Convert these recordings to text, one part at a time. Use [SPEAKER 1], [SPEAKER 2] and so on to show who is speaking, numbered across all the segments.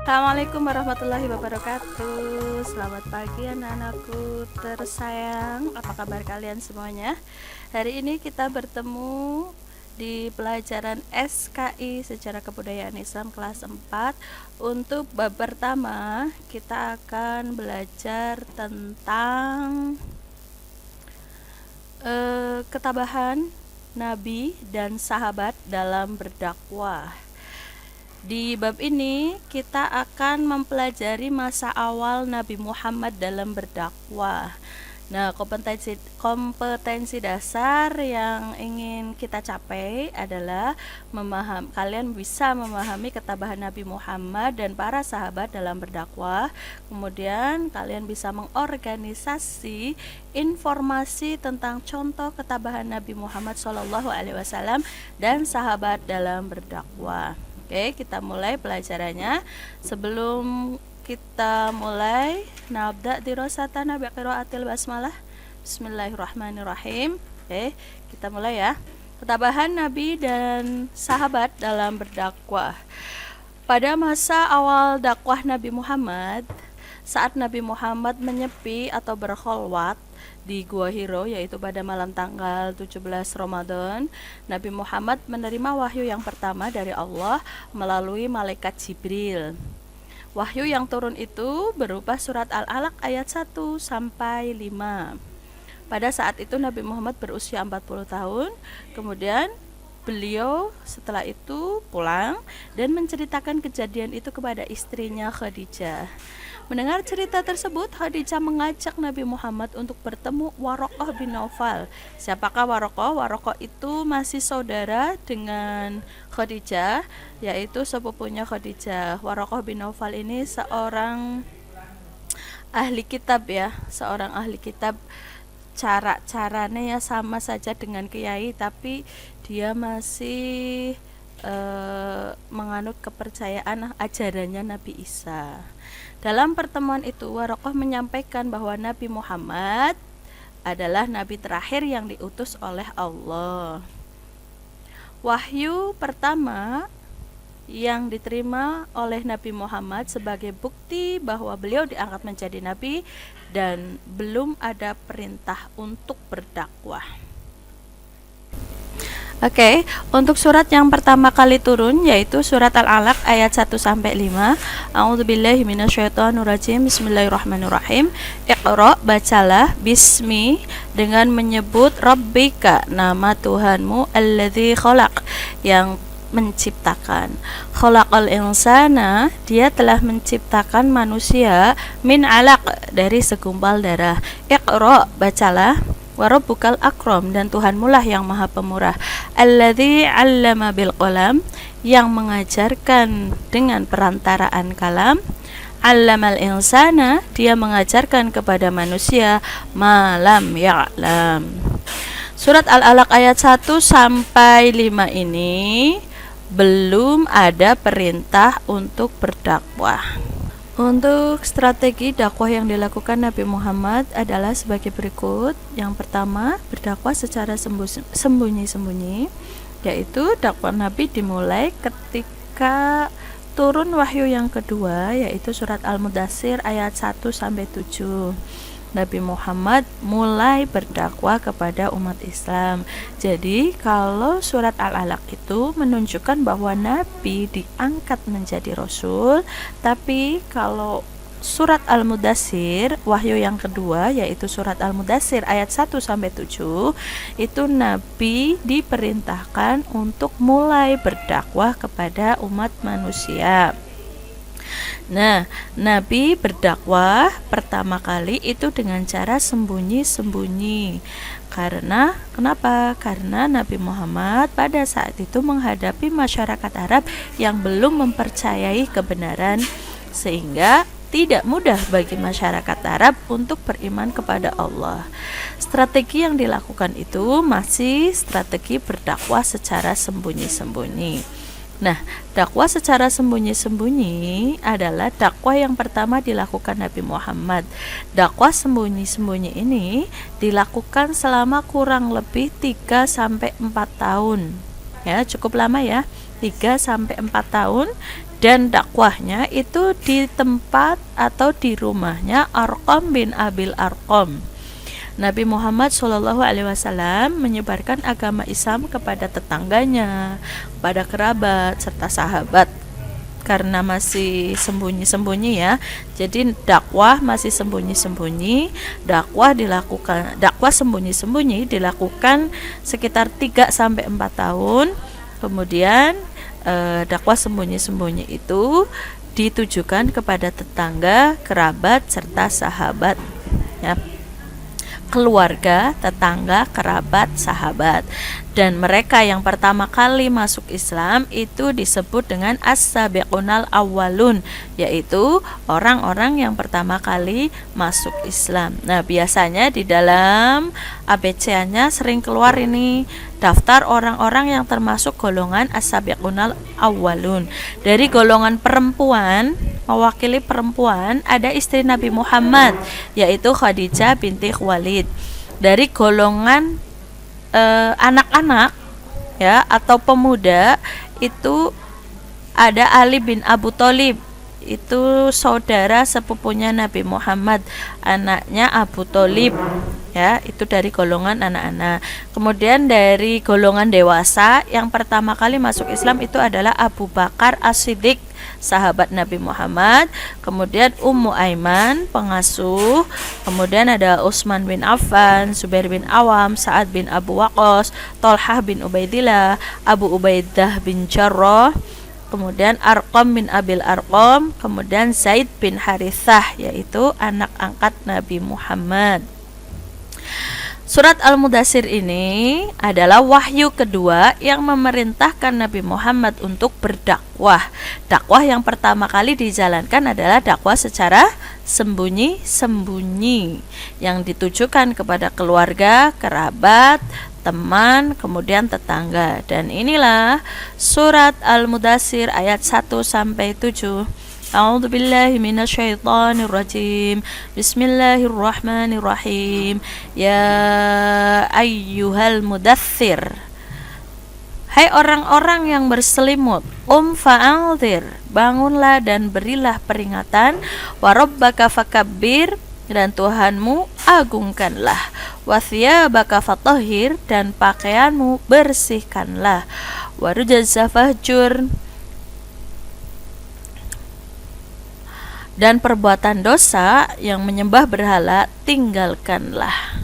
[SPEAKER 1] Assalamualaikum warahmatullahi wabarakatuh. Selamat pagi anak-anakku tersayang. Apa kabar kalian semuanya? Hari ini kita bertemu di pelajaran SKI Sejarah Kebudayaan Islam kelas 4. Untuk bab pertama kita akan belajar tentang ketabahan Nabi dan sahabat dalam berdakwah. Di bab ini kita akan mempelajari masa awal Nabi Muhammad dalam berdakwah. Nah, kompetensi dasar yang ingin kita capai adalah kalian bisa memahami ketabahan Nabi Muhammad dan para sahabat dalam berdakwah. Kemudian kalian bisa mengorganisasi informasi tentang contoh ketabahan Nabi Muhammad SAW dan sahabat dalam berdakwah. Oke, kita mulai pelajarannya. Sebelum kita mulai, nabda dirosatana biqiraatil basmalah. Bismillahirrahmanirrahim. Oke, kita mulai ya. Ketabahan Nabi dan sahabat dalam berdakwah. Pada masa awal dakwah Nabi Muhammad, saat Nabi Muhammad menyepi atau berkholwat di Gua Hiro, yaitu pada malam tanggal 17 Ramadan, Nabi Muhammad menerima wahyu yang pertama dari Allah melalui malaikat Jibril. Wahyu yang turun itu berupa surat Al-Alaq ayat 1 sampai 5. Pada saat itu Nabi Muhammad berusia 40 tahun. Kemudian beliau setelah itu pulang dan menceritakan kejadian itu kepada istrinya Khadijah. Mendengar cerita tersebut, Khadijah mengajak Nabi Muhammad untuk bertemu Waraqah bin Naufal. Siapakah Waraqah? Waraqah itu masih saudara dengan Khadijah, yaitu sepupunya Khadijah. Waraqah bin Naufal ini seorang ahli kitab ya, seorang ahli kitab. Caranya ya sama saja dengan kiai, tapi dia masih menganut kepercayaan ajarannya Nabi Isa. Dalam pertemuan itu, Waraqah menyampaikan bahwa Nabi Muhammad adalah nabi terakhir yang diutus oleh Allah. Wahyu pertama yang diterima oleh Nabi Muhammad sebagai bukti bahwa beliau diangkat menjadi nabi dan belum ada perintah untuk berdakwah. Oke, untuk surat yang pertama kali turun yaitu surat Al-Alaq ayat 1 sampai 5. A'udzubillahi minasyaitonirrajim. Bismillahirrahmanirrahim. Iqra, bacalah, bismi, dengan menyebut rabbika, nama Tuhanmu, alladzi khalaq, yang menciptakan. Khalaqal insana, dia telah menciptakan manusia, min alaq, dari segumpal darah. Iqra, bacalah, warabbukal akram, dan Tuhanmu lah yang maha pemurah. Alladzi 'allama bil qalam, yang mengajarkan dengan perantaraan kalam. 'Allamal insana, dia mengajarkan kepada manusia malam ya'lam. Surat Al-Alaq ayat 1 sampai 5 ini belum ada perintah untuk berdakwah. Untuk strategi dakwah yang dilakukan Nabi Muhammad adalah sebagai berikut. Yang pertama, berdakwah secara sembunyi-sembunyi, yaitu dakwah Nabi dimulai ketika turun wahyu yang kedua, yaitu surat Al-Mudaththir ayat 1 sampai 7. Nabi Muhammad mulai berdakwah kepada umat Islam. Jadi kalau surat Al-Alaq itu menunjukkan bahwa Nabi diangkat menjadi Rasul, tapi kalau surat Al-Mudaththir, wahyu yang kedua, yaitu surat Al-Mudaththir ayat 1 sampai 7, itu Nabi diperintahkan untuk mulai berdakwah kepada umat manusia. Nah, Nabi berdakwah pertama kali itu dengan cara sembunyi-sembunyi. Kenapa? Karena Nabi Muhammad pada saat itu menghadapi masyarakat Arab yang belum mempercayai kebenaran, sehingga tidak mudah bagi masyarakat Arab untuk beriman kepada Allah. Strategi yang dilakukan itu masih strategi berdakwah secara sembunyi-sembunyi. Nah, dakwah secara sembunyi-sembunyi adalah dakwah yang pertama dilakukan Nabi Muhammad. Dakwah sembunyi-sembunyi ini dilakukan selama kurang lebih 3-4 tahun. Ya, cukup lama ya. 3-4 tahun dan dakwahnya itu di tempat atau di rumahnya Arqam bin Abil Arqam. Nabi Muhammad SAW menyebarkan agama Islam kepada tetangganya, kepada kerabat, serta sahabat. Karena masih sembunyi-sembunyi ya, jadi dakwah masih sembunyi-sembunyi, dakwah sembunyi-sembunyi dilakukan sekitar 3-4 tahun. Kemudian dakwah sembunyi-sembunyi itu ditujukan kepada tetangga, kerabat, serta sahabat ya. Keluarga, tetangga, kerabat, sahabat. Dan mereka yang pertama kali masuk Islam itu disebut dengan as-sabiqunal awwalun, yaitu orang-orang yang pertama kali masuk Islam. Nah, biasanya di dalam ABC-nya sering keluar ini daftar orang-orang yang termasuk golongan as-sabiqunal awwalun. Dari golongan perempuan, mewakili perempuan, ada istri Nabi Muhammad, yaitu Khadijah binti Khuwailid. Dari golongan anak-anak ya atau pemuda itu ada Ali bin Abu Thalib, itu saudara sepupunya Nabi Muhammad, anaknya Abu Thalib ya, itu dari golongan anak-anak. Kemudian dari golongan dewasa yang pertama kali masuk Islam itu adalah Abu Bakar As-Siddiq, sahabat Nabi Muhammad. Kemudian Ummu Aiman, pengasuh. Kemudian ada Utsman bin Affan, Zubair bin Awam, Sa'ad bin Abu Waqqas, Thalhah bin Ubaidillah, Abu Ubaidah bin Jarrah. Kemudian Arqam bin Abil Arqam. Kemudian Zaid bin Harithah, yaitu anak angkat Nabi Muhammad. Surat Al-Mudaththir ini adalah wahyu kedua yang memerintahkan Nabi Muhammad untuk berdakwah. Dakwah yang pertama kali dijalankan adalah dakwah secara sembunyi-sembunyi yang ditujukan kepada keluarga, kerabat, teman, kemudian tetangga. Dan inilah surat Al-Mudaththir ayat 1-7. A'udzu billahi minasyaitonir rajim. Bismillahirrahmanirrahim. Ya ayyuhal mudaththir. Hai orang-orang yang berselimut, fa'anzir, bangunlah dan berilah peringatan, wa rabbaka fakabbir, dan Tuhanmu agungkanlah, wa thiyabaka fatahhir, dan pakaianmu bersihkanlah, wa rujza fahjur, dan perbuatan dosa yang menyembah berhala tinggalkanlah.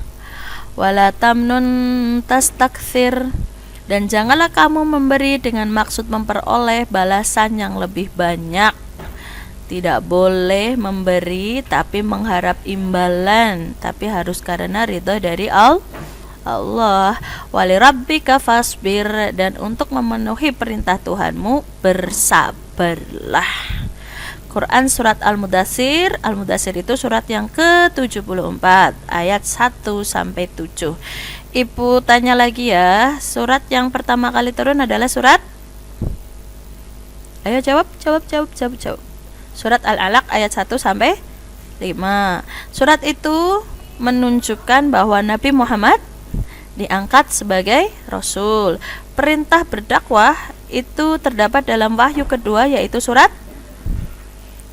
[SPEAKER 1] Wala tamnun tastakthir, dan janganlah kamu memberi dengan maksud memperoleh balasan yang lebih banyak. Tidak boleh memberi tapi mengharap imbalan, tapi harus karena ridho dari Allah. Wali rabbika fasbir, dan untuk memenuhi perintah Tuhanmu bersabarlah. Quran surat Al-Mudaththir. Al-Mudaththir itu surat yang ke-74 ayat 1-7. Ibu tanya lagi ya, surat yang pertama kali turun adalah surat? Ayo jawab. Surat Al-Alaq ayat 1-5. Surat itu menunjukkan bahwa Nabi Muhammad diangkat sebagai Rasul. Perintah berdakwah itu terdapat dalam wahyu kedua, yaitu surat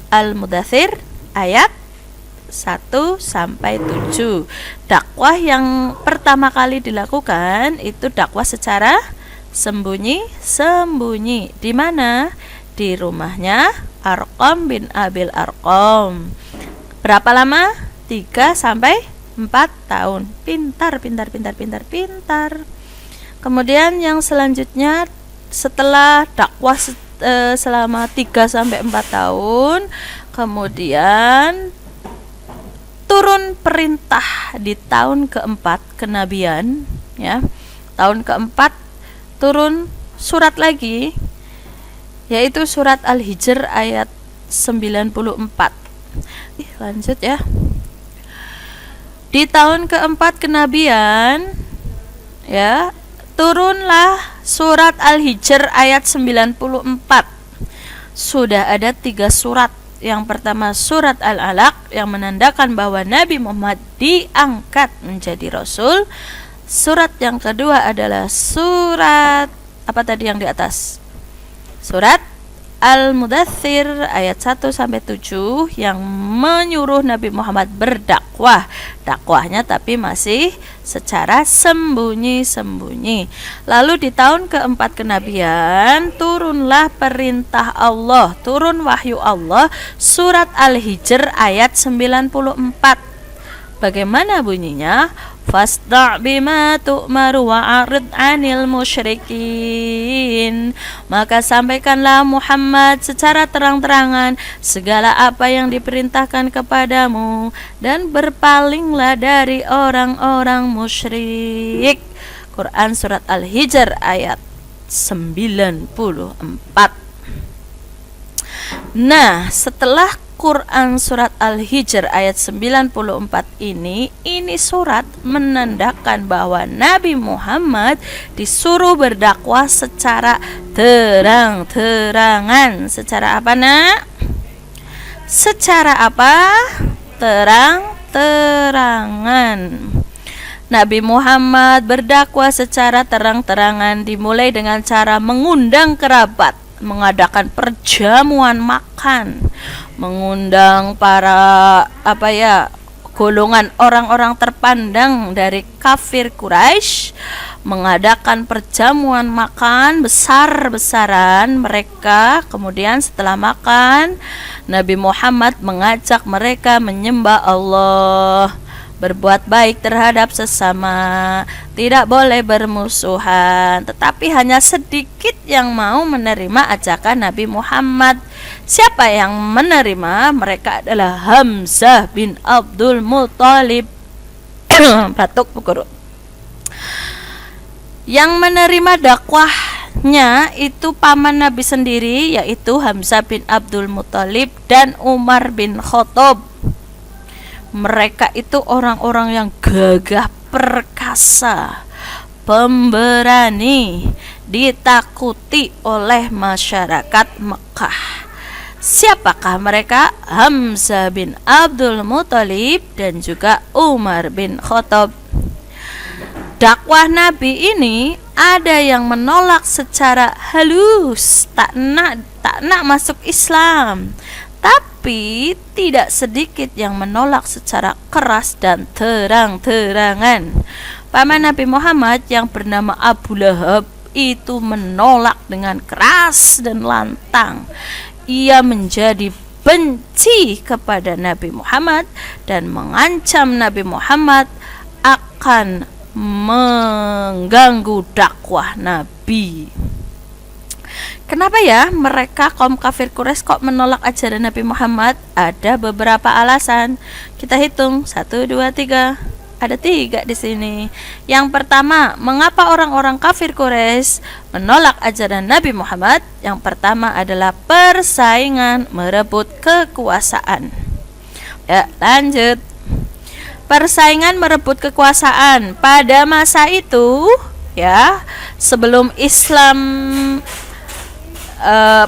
[SPEAKER 1] Al-Mudaththir ayat 1-7. Dakwah yang pertama kali dilakukan itu dakwah secara sembunyi-sembunyi. Di mana? Di rumahnya Arqam bin Abil Arqam. Berapa lama? 3-4 tahun. Pintar. Kemudian yang selanjutnya, setelah dakwah selama 3-4 tahun, kemudian turun perintah di tahun keempat kenabian ya. Tahun keempat turun surat lagi, yaitu surat Al-Hijr ayat 94. Lanjut ya. Di tahun keempat kenabian ya, turunlah surat Al-Hijr ayat 94. Sudah ada 3 surat. Yang pertama surat Al-Alaq yang menandakan bahwa Nabi Muhammad diangkat menjadi Rasul. Surat yang kedua adalah surat apa tadi yang di atas? Surat Al-Mudaththir ayat 1 sampai 7 yang menyuruh Nabi Muhammad berdakwah. Dakwahnya tapi masih secara sembunyi-sembunyi. Lalu di tahun keempat kenabian turunlah perintah Allah, turun wahyu Allah, surat Al-Hijr ayat 94. Bagaimana bunyinya? Fasda' bima tu'maru wa'arid 'anil musyrikin. Maka sampaikanlah Muhammad secara terang-terangan segala apa yang diperintahkan kepadamu dan berpalinglah dari orang-orang musyrik. Quran surat Al-Hijr ayat 94. Nah, setelah Quran surat Al-Hijr ayat 94 ini surat menandakan bahwa Nabi Muhammad disuruh berdakwah secara terang-terangan. Secara apa, Nak? Secara apa? Terang-terangan. Nabi Muhammad berdakwah secara terang-terangan dimulai dengan cara mengundang kerabat, mengadakan perjamuan makan, mengundang para golongan orang-orang terpandang dari kafir Quraisy, mengadakan perjamuan makan besar-besaran mereka. Kemudian setelah makan, Nabi Muhammad mengajak mereka menyembah Allah, berbuat baik terhadap sesama, tidak boleh bermusuhan. Tetapi hanya sedikit yang mau menerima ajakan Nabi Muhammad. Siapa yang menerima? Mereka adalah Hamzah bin Abdul Muthalib. Batuk Bu Guru. Yang menerima dakwahnya itu paman Nabi sendiri, yaitu Hamzah bin Abdul Muthalib dan Umar bin Khattab. Mereka itu orang-orang yang gagah perkasa, pemberani, ditakuti oleh masyarakat Mekah. Siapakah mereka? Hamzah bin Abdul Muthalib dan juga Umar bin Khattab. Dakwah Nabi ini ada yang menolak secara halus, tak nak masuk Islam. Tapi tidak sedikit yang menolak secara keras dan terang-terangan. Paman Nabi Muhammad yang bernama Abu Lahab itu menolak dengan keras dan lantang. Ia menjadi benci kepada Nabi Muhammad dan mengancam Nabi Muhammad akan mengganggu dakwah Nabi. Kenapa ya mereka kaum kafir Quraisy kok menolak ajaran Nabi Muhammad? Ada beberapa alasan. Kita hitung 1, 2, 3. Ada 3 di sini. Yang pertama, mengapa orang-orang kafir Quraisy menolak ajaran Nabi Muhammad? Yang pertama adalah persaingan merebut kekuasaan. Ya, lanjut. Persaingan merebut kekuasaan pada masa itu, ya, sebelum Islam.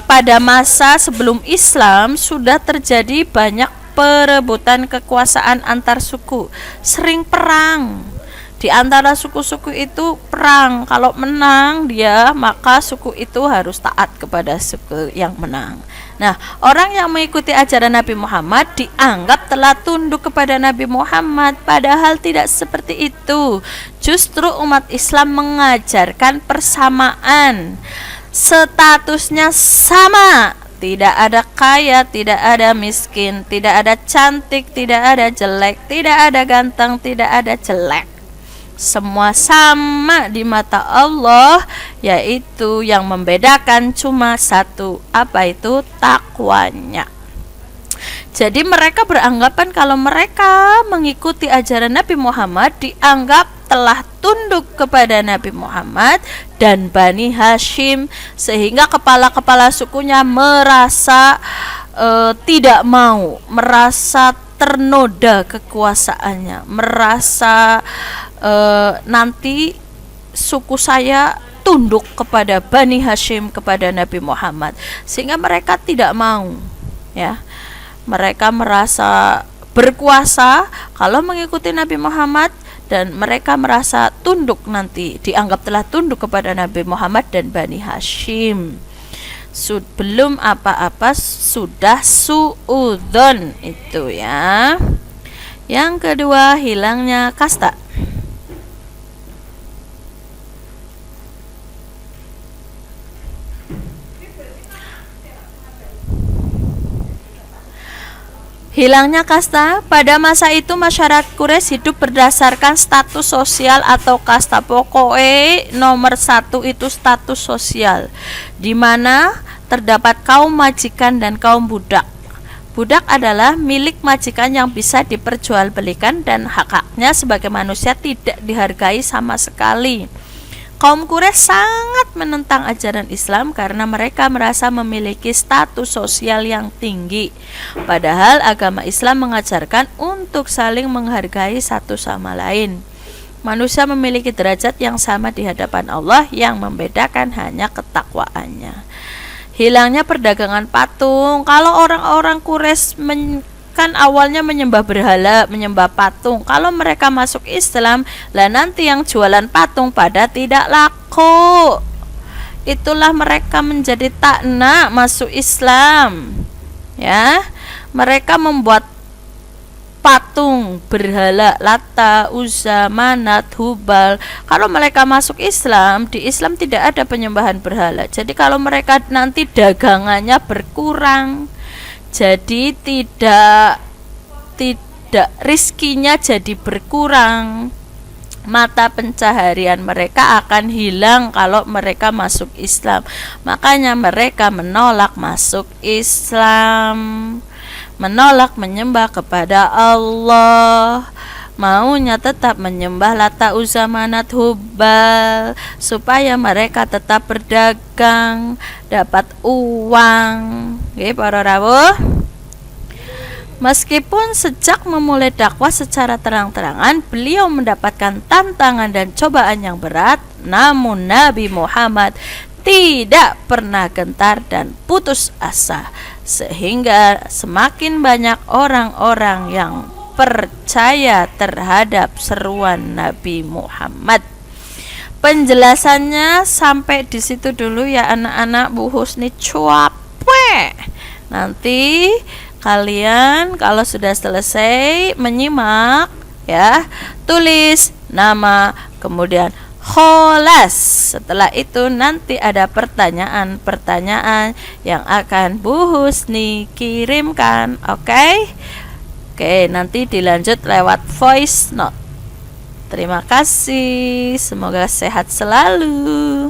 [SPEAKER 1] Pada masa sebelum Islam sudah terjadi banyak perebutan kekuasaan antar suku, sering perang di antara suku-suku itu. Perang, kalau menang dia, maka suku itu harus taat kepada suku yang menang. Nah, orang yang mengikuti ajaran Nabi Muhammad dianggap telah tunduk kepada Nabi Muhammad, padahal tidak seperti itu. Justru umat Islam mengajarkan persamaan, statusnya sama, tidak ada kaya, tidak ada miskin, tidak ada cantik, tidak ada jelek, tidak ada ganteng, tidak ada jelek. Semua sama di mata Allah, yaitu yang membedakan cuma satu, apa itu? Takwanya. Jadi mereka beranggapan kalau mereka mengikuti ajaran Nabi Muhammad dianggap telah tunduk kepada Nabi Muhammad dan Bani Hashim, sehingga kepala-kepala sukunya merasa tidak mau, merasa ternoda kekuasaannya, merasa nanti suku saya tunduk kepada Bani Hashim, kepada Nabi Muhammad, sehingga mereka tidak mau, ya. Mereka merasa berkuasa kalau mengikuti Nabi Muhammad, dan mereka merasa tunduk, nanti dianggap telah tunduk kepada Nabi Muhammad dan Bani Hashim. Belum apa-apa sudah suudzon itu ya. Yang kedua, hilangnya kasta. Hilangnya kasta, pada masa itu masyarakat Quraisy hidup berdasarkan status sosial atau kasta. Pokoknya nomor satu itu status sosial, di mana terdapat kaum majikan dan kaum budak. Budak adalah milik majikan yang bisa diperjualbelikan dan hak-haknya sebagai manusia tidak dihargai sama sekali. Kaum Quraisy sangat menentang ajaran Islam karena mereka merasa memiliki status sosial yang tinggi. Padahal agama Islam mengajarkan untuk saling menghargai satu sama lain. Manusia memiliki derajat yang sama di hadapan Allah, yang membedakan hanya ketakwaannya. Hilangnya perdagangan patung. Kalau orang-orang Quraisy kan awalnya menyembah berhala, menyembah patung. Kalau mereka masuk Islam, lah nanti yang jualan patung pada tidak laku. Itulah mereka menjadi tak nak masuk Islam. Ya, mereka membuat patung berhala Lata, Uzza, Manat, Hubal. Kalau mereka masuk Islam, di Islam tidak ada penyembahan berhala. Jadi kalau mereka nanti dagangannya berkurang, jadi tidak rizkinya jadi berkurang, mata pencaharian mereka akan hilang kalau mereka masuk Islam. Makanya mereka menolak masuk Islam, menolak menyembah kepada Allah, maunya tetap menyembah Lata, Uzza, Manat, Hubal, supaya mereka tetap berdagang, dapat uang. Oke, para rawuh. Meskipun sejak memulai dakwah secara terang-terangan beliau mendapatkan tantangan dan cobaan yang berat, namun Nabi Muhammad tidak pernah gentar dan putus asa, sehingga semakin banyak orang-orang yang percaya terhadap seruan Nabi Muhammad. Penjelasannya sampai di situ dulu ya anak-anak. Bu Husni cuapek. Nanti kalian kalau sudah selesai menyimak ya, tulis nama kemudian kholas. Setelah itu nanti ada pertanyaan-pertanyaan yang akan Bu Husni kirimkan. Oke, nanti dilanjut lewat voice note. Terima kasih, semoga sehat selalu.